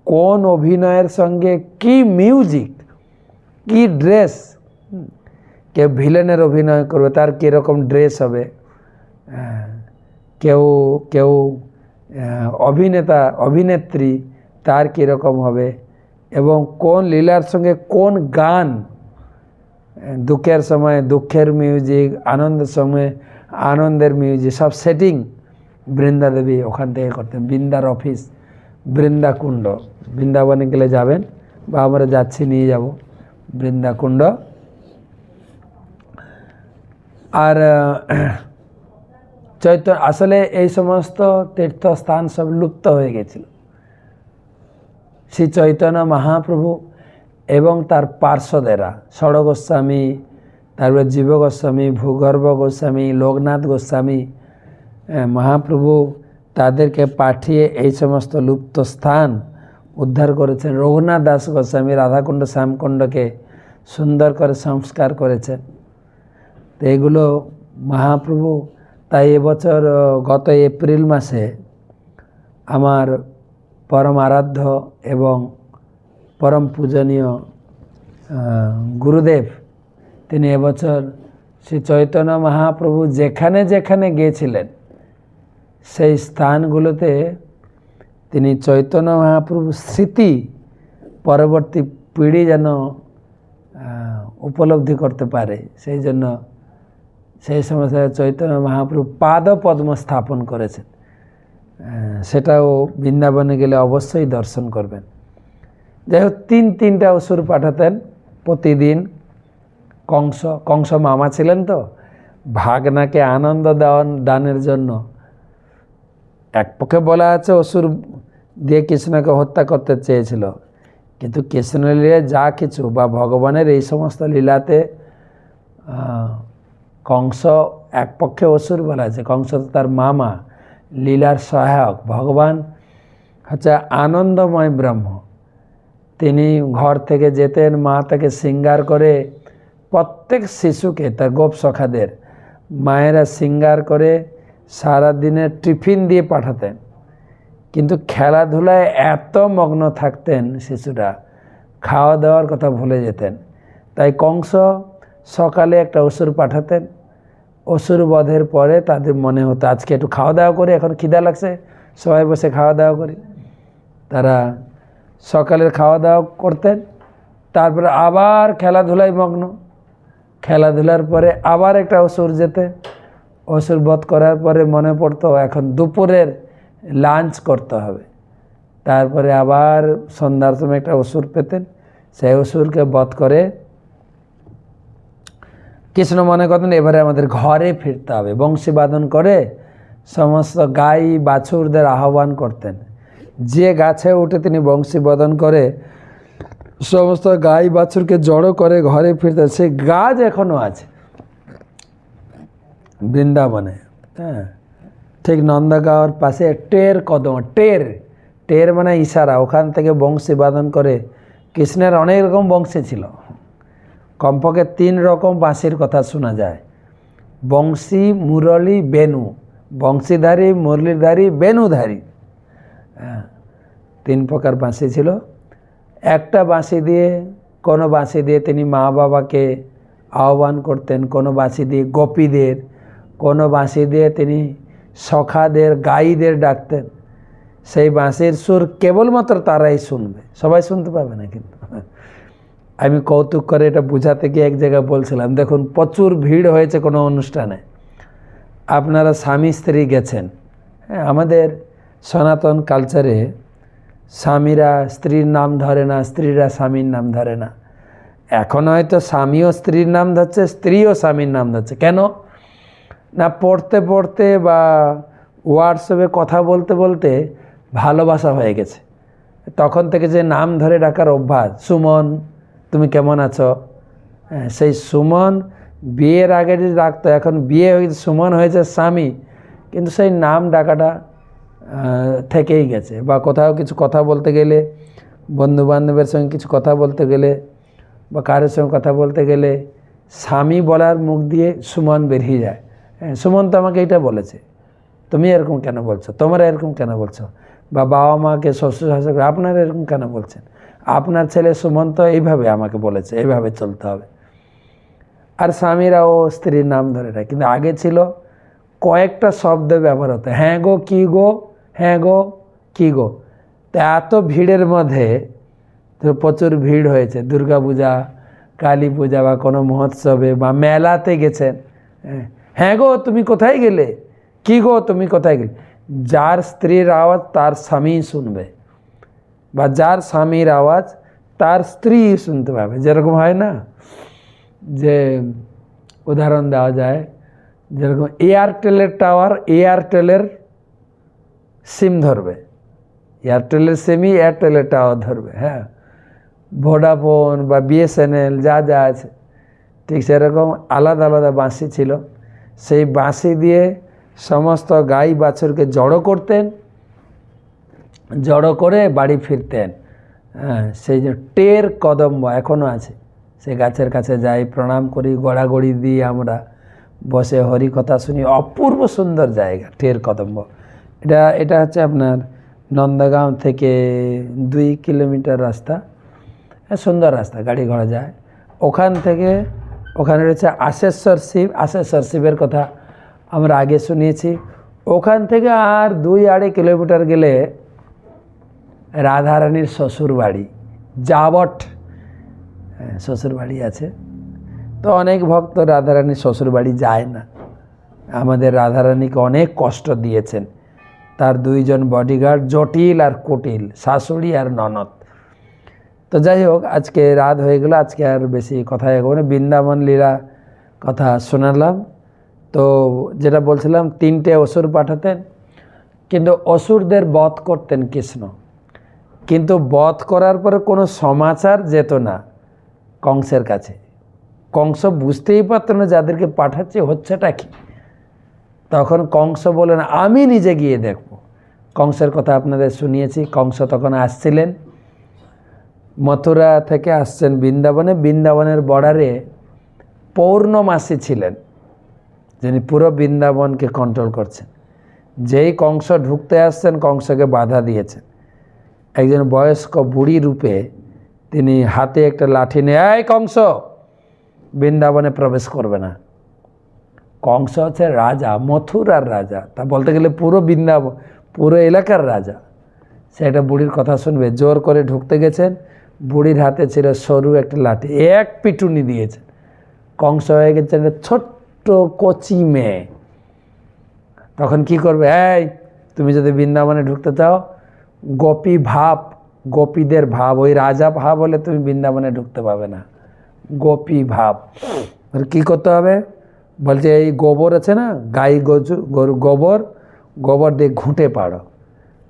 কোন অভিনয়ের সঙ্গে কি মিউজিক, কি ড্রেস, কেউ ভিলেনের অভিনয় করবে তার কীরকম ড্রেস হবে, কেউ কেউ অভিনেতা অভিনেত্রী তার কীরকম হবে, এবং কোন লীলার সঙ্গে কোন গান, দুঃখের সময় দুঃখের মিউজিক, আনন্দের সময় আনন্দের মিউজিক, সব সেটিং বৃন্দা দেবী ওখান থেকে করতেন। বৃন্দার অফিস বৃন্দাকুণ্ড। বৃন্দাবনে গেলে যাবেন, বা আমরা যাচ্ছি, নিয়ে যাব বৃন্দাকুণ্ড। আর আসলে এই সমস্ত তীর্থস্থান সব লুপ্ত হয়ে গেছিল। শ্রী চৈতন্য মহাপ্রভু এবং তার পার্শ্বদেরা, ষড় গোস্বামী, তারপরে জীব গোস্বামী, ভূগর্ভ গোস্বামী, লোকনাথ গোস্বামী, মহাপ্রভু তাদেরকে পাঠিয়ে এই সমস্ত লুপ্ত স্থান উদ্ধার করেছেন। রঘুনাথ দাস গোস্বামী রাধাকুণ্ড শ্যামকুণ্ডকে সুন্দর করে সংস্কার করেছেন। তো এগুলো মহাপ্রভু, তাই এবছর গত এপ্রিল মাসে আমার পরম আরাধ্য এবং পরম পূজনীয় গুরুদেব, তিনি এবছর শ্রী চৈতন্য মহাপ্রভু যেখানে যেখানে গিয়েছিলেন সেই স্থানগুলোতে তিনি চৈতন্য মহাপ্রভু স্মৃতি পরবর্তী পিঢ়ি যেন উপলব্ধি করতে পারে, সেই জন্য সেই সমস্ত চৈতন্য মহাপ্রভু পাদপদ্ম স্থাপন করেছেন। সেটাও বৃন্দাবনে গেলে অবশ্যই দর্শন করবেন। যাই হোক, 3টা অসুর পাঠাতেন প্রতিদিন। কংস মামা ছিলেন তো, ভাগনাকে আনন্দ দানের জন্য এক পক্ষে বলা আছে অসুর দিয়ে কৃষ্ণকে হত্যা করতে চেয়েছিল, কিন্তু কৃষ্ণ লীলা যা কিছু বা ভগবানের এই সমস্ত লীলাতে কংস এক পক্ষে অসুর বলা আছে। কংস তো তার মামা, লীলার সহায়ক। ভগবান হচ্ছে আনন্দময় ব্রহ্ম। তিনি ঘর থেকে যেতেন, মা তাকে শৃঙ্গার করে, প্রত্যেক শিশুকে, তার গোপ সখাদের মায়েরা শৃঙ্গার করে সারা দিনের টিফিন দিয়ে পাঠাতেন। কিন্তু খেলাধুলায় এত মগ্ন থাকতেন শিশুরা, খাওয়া দাওয়ার কথা ভুলে যেতেন। তাই কংস সকালে একটা অসুর পাঠাতেন। অসুর বধের পরে তাদের মনে হতো আজকে একটু খাওয়া দাওয়া করে, এখন খিদা লাগছে, সবাই বসে খাওয়া দাওয়া করি। তারা সকালের খাওয়া দাওয়া করতেন, তারপরে আবার খেলাধুলায় মগ্ন। খেলাধুলার পরে আবার একটা অসুর যেতে, অসুর বধ করার পরে মনে পড়তো এখন দুপুরের লাঞ্চ করতে হবে। তারপরে আবার সন্ধ্যার সময় একটা অসুর পেতেন, সেই অসুরকে বধ করে কৃষ্ণ মনে করতেন এবারে আমাদের ঘরে ফিরতে হবে। বংশী বাদন করে সমস্ত গাই বাছুরদের আহ্বান করতেন। যে গাছে উঠে তিনি বংশী বাদন করে সমস্ত গাই বাছুরকে জড়ো করে ঘরে ফিরতে। সেই গাছ এখনও আছে বৃন্দাবনে। হ্যাঁ, ঠিক নন্দগাঁওর পাশে টের কদম, টের মানে ইশারা, ওখান থেকে বংশী বাদন করে। কৃষ্ণের অনেক রকম বংশী ছিল, কমপক্ষে 3 রকম বাঁশির কথা শোনা যায়। বংশী, মুরলী, বেনু। বংশীধারী, মুরলীধারী, বেনুধারী, 3 প্রকার বাঁশি ছিল। একটা বাঁশি দিয়ে, কোনো বাঁশি দিয়ে তিনি মা বাবাকে আহ্বান করতেন, কোনো বাঁশি দিয়ে গোপীদের, কোনো বাঁশি দিয়ে তিনি সখাদের, গাইদের ডাকতেন। সেই বাঁশির সুর কেবলমাত্র তারাই শুনবে, সবাই শুনতে পাবে না। কিন্তু আমি কৌতুক করে এটা বোঝাতে গিয়ে এক জায়গায় বলছিলাম, দেখুন প্রচুর ভিড় হয়েছে কোনো অনুষ্ঠানে, আপনারা স্বামী স্ত্রী গেছেন। হ্যাঁ, আমাদের সনাতন কালচারে স্বামীরা স্ত্রীর নাম ধরে না, স্ত্রীরা স্বামীর নাম ধরে না। এখন হয়তো স্বামীও স্ত্রীর নাম ধরছে, স্ত্রীও স্বামীর নাম ধরছে। কেন না, পড়তে পড়তে বা হোয়াটসঅ্যাপে কথা বলতে বলতে ভালোবাসা হয়ে গেছে। তখন থেকে যে নাম ধরে ডাকার অভ্যাস, সুমন তুমি কেমন আছো, সেই সুমন বিয়ের আগে যে ডাকতো, এখন বিয়ে হয়েছে সুমন হয়েছে স্বামী, কিন্তু সেই নাম ডাকাটা থেকেই গেছে। বা কোথাও কিছু কথা বলতে গেলে, বন্ধুবান্ধবের সঙ্গে কিছু কথা বলতে গেলে বা কারোর সঙ্গে কথা বলতে গেলে স্বামী বলার মুখ দিয়ে সুমন বেরিয়ে যায়। হ্যাঁ, সুমন তো আমাকে এটা বলেছে, তুমি এরকম কেন বলছো, তোমরা এরকম কেন বলছো। বা বাবা মাকে, শ্বশুর শাশুড়ি, আপনারা এরকম কেন বলছেন, আপনার ছেলে সুমন তো এইভাবে আমাকে বলেছে, এইভাবে চলতে হবে। আর স্বামীরাও স্ত্রীর নাম ধরে না, কিন্তু আগে ছিল কয়েকটা শব্দ ব্যবহার হতো, হ্যাঁ গো কী গো, হ্যাঁ গো কী গো। তো এত ভিড়ের মধ্যে, তো প্রচুর ভিড় হয়েছে, দুর্গা পূজা, কালী পূজা বা কোনো মহোৎসবে বা মেলাতে গেছেন, হ্যাঁ গো তুমি কোথায় গেলে, কী গো তুমি কোথায় গেলে। যার স্ত্রীর আওয়াজ তার স্বামী শুনবে, বা যার স্বামীর আওয়াজ তার স্ত্রী শুনতে পাবে। যেরকম হয় না যে উদাহরণ দেওয়া যায়, যেরকম এয়ারটেলের টাওয়ার এয়ারটেলের সিম ধরবে, এয়ারটেলের সিমই এয়ারটেলের টাওয়ার ধরবে। হ্যাঁ, ভোডাফোন বা বিএসএনএল যা যা আছে, ঠিক সেরকম আলাদা আলাদা বাঁশি ছিল। সেই বাঁশি দিয়ে সমস্ত গাই বাছুরকে জড়ো করতেন, জড়ো করে বাড়ি ফিরতেন। হ্যাঁ, সেই যে টের কদম্ব এখনও আছে, সে গাছের কাছে যাই, প্রণাম করি, গড়াগড়ি দিই, আমরা বসে হরিকথা শুনি। অপূর্ব সুন্দর জায়গা টের কদম্ব। এটা হচ্ছে আপনার নন্দগাঁও থেকে 2 কিলোমিটার রাস্তা, সুন্দর রাস্তা, গাড়ি ঘোড়া যায়। ওখান থেকে ওখানে রয়েছে আশেশ্বর শিব। আশেশ্বর শিবের কথা আমরা আগে শুনিয়েছি। ওখান থেকে আর 2-2.5 কিলোমিটার গেলে রাধারানীর শ্বশুর বাড়ি, জাবট শ্বশুর বাড়ি আছে। তো অনেক ভক্ত রাধারানীর শ্বশুর বাড়ি যায় না। আমাদের রাধারানীকে অনেক কষ্ট দিয়েছেন তার 2 জন বডিগার্ড, জটিল আর কুটিল, শাশুড়ি আর ননদ। তো যাই হোক, আজকে রাত হয়ে গেল, আজকে আর বেশি কথা এগোবো না। বৃন্দাবন লীলা কথা শোনালাম। তো যেটা বলছিলাম, 3টে অসুর পাঠাতেন, কিন্তু অসুরদের বধ করতেন কৃষ্ণ। কিন্তু বধ করার পরে কোনো সমাচার যেত না কংসের কাছে। কংস বুঝতেই পারত না যাদেরকে পাঠাচ্ছে হচ্ছেটা কি। তখন কংস বলেন, আমি নিজে গিয়ে দেখব। কংসের কথা আপনাদের শুনিয়েছি। কংস তখন আসছিলেন মথুরা থেকে, আসছেন বৃন্দাবনে। বৃন্দাবনের বর্ডারে পৌর্ণমাসী ছিলেন, যিনি পুরো বৃন্দাবনকে কন্ট্রোল করছেন। যেই কংস ঢুকতে আসছেন, কংসকে বাধা দিয়েছেন একজন বয়স্ক বুড়ি রূপে। তিনি হাতে একটা লাঠি নিয়ে, এই কংস বৃন্দাবনে প্রবেশ করবে না। কংস হচ্ছে রাজা, মথুরার রাজা, তা বলতে গেলে পুরো বৃন্দাবন, পুরো এলাকার রাজা। সেটা বুড়ির কথা শুনবে। জোর করে ঢুকতে গেছেন, বুড়ির হাতে ছিল সরু একটা লাঠি, এক পিটুনি দিয়েছে। কংস হয়ে গেছে ছোট্ট কচি মেয়ে। তখন কি করবে, এই তুমি যদি বৃন্দাবনে ঢুকতে চাও, গোপী ভাব, গোপীদের ভাব, ওই রাজা ভাব হলে তুমি বৃন্দাবনে ঢুকতে পাবে না। গোপী ভাব কি করতে হবে, বলছে এই গোবর আছে না, গাই গরু গোবর, গোবর দিয়ে ঘুঁটে পাড়ো।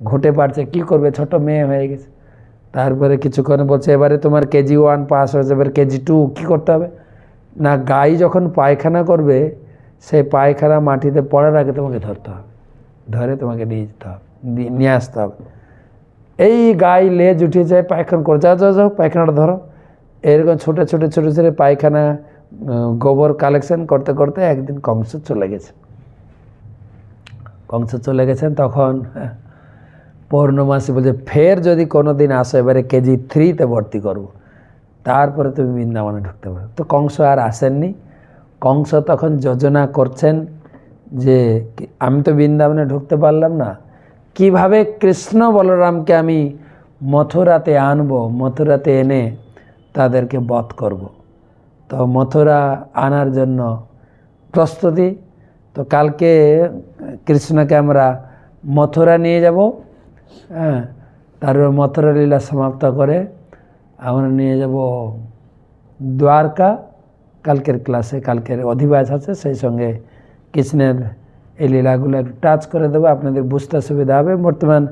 ঘুঁটে পাড়ছে, কী করবে, ছোট মেয়ে হয়ে গেছে। তারপরে কিছুক্ষণ বলছে, এবারে তোমার কেজি 1 পাস হয়েছে, এবার কেজি 2 কী করতে হবে না, গাই যখন পায়খানা করবে, সেই পায়খানা মাটিতে পড়ার আগে তোমাকে ধরতে হবে, ধরে তোমাকে নিয়ে যেতে হবে, নিয়ে আসতে হবে। এই গাই লেজ উঠে যায়, পায়খানা করে, যাও যাও যাও পায়খানাটা ধরো। এরকম ছোটো ছোটো ছোটো ছোটো পায়খানা গোবর কালেকশন করতে করতে একদিন কংস চলে গেছে। কংস চলে গেছেন, তখন পৌর্ণমাসী বলছে, ফের যদি কোনো দিন আসো, এবারে কেজি 3-তে ভর্তি করব, তারপরে তুমি বৃন্দাবনে ঢুকতে পারো। তো কংস আর আসেননি। কংস তখন যোজনা করছেন যে আমি তো বৃন্দাবনে ঢুকতে পারলাম না, কিভাবে কৃষ্ণ বলরামকে আমি মথুরাতে আনবো, মথুরাতে এনে তাদেরকে বধ করব। তো মথুরা আনার জন্য প্রস্তুতি। তো কালকে কৃষ্ণকে আমরা মথুরা নিয়ে যাব। হ্যাঁ, তারপর মথুরা লীলা সমাপ্ত করে আমরা নিয়ে যাব দ্বারকা। কালকের ক্লাসে, কালকের অধিবাস আছে, সেই সঙ্গে কৃষ্ণের এই লীলাগুলো একটু টাচ করে দেবো, আপনাদের বুঝতে সুবিধা হবে। বর্তমান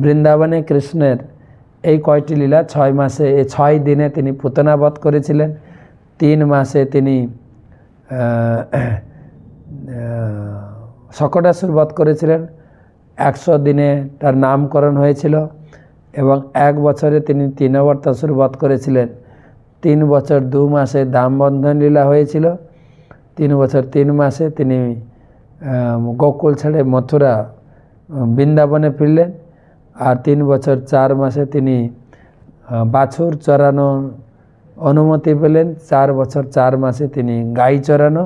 বৃন্দাবনে কৃষ্ণের এই কয়টি লীলা, 6 মাসে 6 দিনে তিনি পুতনা বধ করেছিলেন, 3 মাসে তিনি শকটাসুর বধ করেছিলেন, 100 দিনে তার নামকরণ হয়েছিল এবং 1 বছরে তিনি 3 অবতাসুর বধ করেছিলেন। 3 বছর 2 মাসে দামবন্ধন লীলা হয়েছিল, 3 বছর 3 মাসে তিনি গোকুল ছেড়ে মথুরা বৃন্দাবনে ফিরলেন, আর 3 বছর 4 মাসে তিনি বাছুর চরানোর অনুমতি পেলেন, 4 বছর 4 মাসে তিনি গাই চরানো,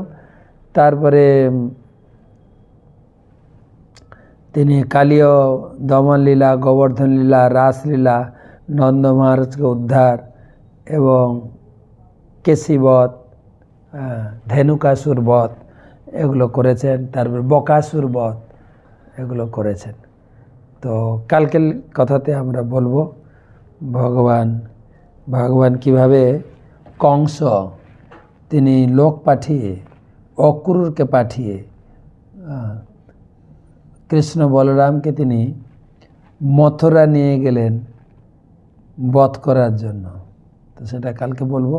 তারপরে তিনি কালীয় দমন লীলা, গোবর্ধন লীলা, রাসলীলা, নন্দ মহারাজকে উদ্ধার এবং কেশীবধ, ধেনুকাসুর বধ এগুলো করেছেন, তারপর বকাসুর বধ এগুলো করেছেন। তো কালকের কথাতে আমরা বলবো ভগবান কিভাবে কংস তিনি লোক পাঠিয়ে, অক্রূরকে পাঠিয়ে কৃষ্ণ বলরামকে তিনি মথুরা নিয়ে গেলেন বধ করার জন্য। তো সেটা কালকে বলবো।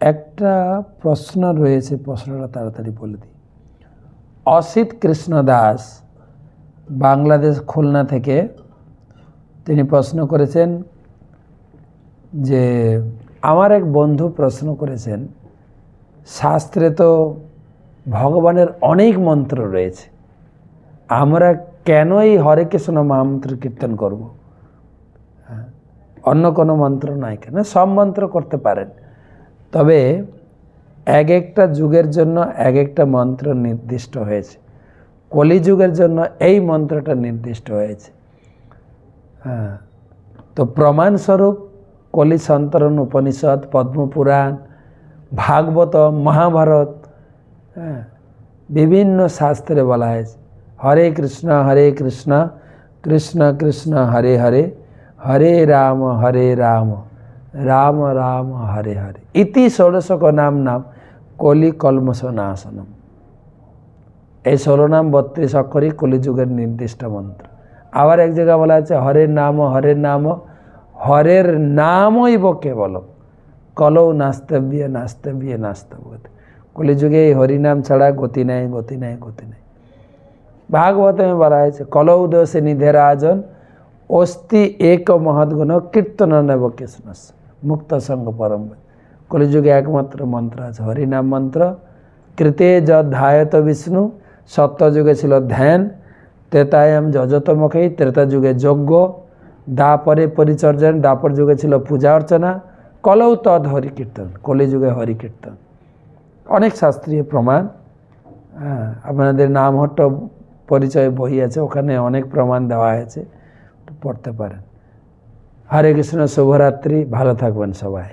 একটা প্রশ্ন রয়েছে, প্রশ্নটা তাড়াতাড়ি বলে দিই। অসিত কৃষ্ণ দাস বাংলাদেশ খুলনা থেকে তিনি প্রশ্ন করেছেন যে আমার এক বন্ধু প্রশ্ন করেছেন, শাস্ত্রে তো ভগবানের অনেক মন্ত্র রয়েছে, আমরা কেন এই হরে কৃষ্ণ মহামন্ত্র কীর্তন করব? অন্য কোনো মন্ত্র নাই কেন? সব মন্ত্র করতে পারেন, তবে এক একটা যুগের জন্য এক একটা মন্ত্র নির্দিষ্ট হয়েছে। কলিযুগের জন্য এই মন্ত্রটা নির্দিষ্ট হয়েছে। তো প্রমাণস্বরূপ কলি সন্তরণ উপনিষদ, পদ্মপুরাণ, ভাগবত, মহাভারত, বিভিন্ন শাস্ত্রে বলা হয়েছে হরে কৃষ্ণ কৃষ্ণ কৃষ্ণ হরে হরে, হরে রাম রাম রাম হরে হরে, ইতি ষোড়শক নাম কলি কলমশ নাশনম। এই 16 নাম 32 অক্ষরই কলিযুগের নির্দিষ্ট মন্ত্র। আবার এক জায়গায় বলা আছে হরের নামই কেবল কলৌ নাস্তব্য। কলিযুগে এই হরিনাম ছাড়া গতি নাই। ভাগবতে বলা হয়েছে কলৌ দোষে নিধে রাজন অস্তি এক মহৎগুণ কীর্তন নেব কৃষ্ণ মুক্ত সঙ্গ পরম। কলিযুগে একমাত্র মন্ত্র আছে হরিনাম মন্ত্র। কৃতে ধ্যায়ত বিষ্ণু, সত্যযুগে ছিল ধ্যান, ত্রেতায়াম যজতমুখেই, ত্রেতা যুগে যজ্ঞ, দাপরে পরিচর্যন, দাপর যুগে ছিল পূজা অর্চনা, কলৌ তদ হরিকীর্তন, কলিযুগে হরিকীর্তন। অনেক শাস্ত্রীয় প্রমাণ, আপনাদের নামহট্ট পরিচয় বই আছে, ওখানে অনেক প্রমাণ দেওয়া হয়েছে, পড়তে পারেন। হরে কৃষ্ণ, শুভরাত্রি, ভালো থাকবেন সবাই।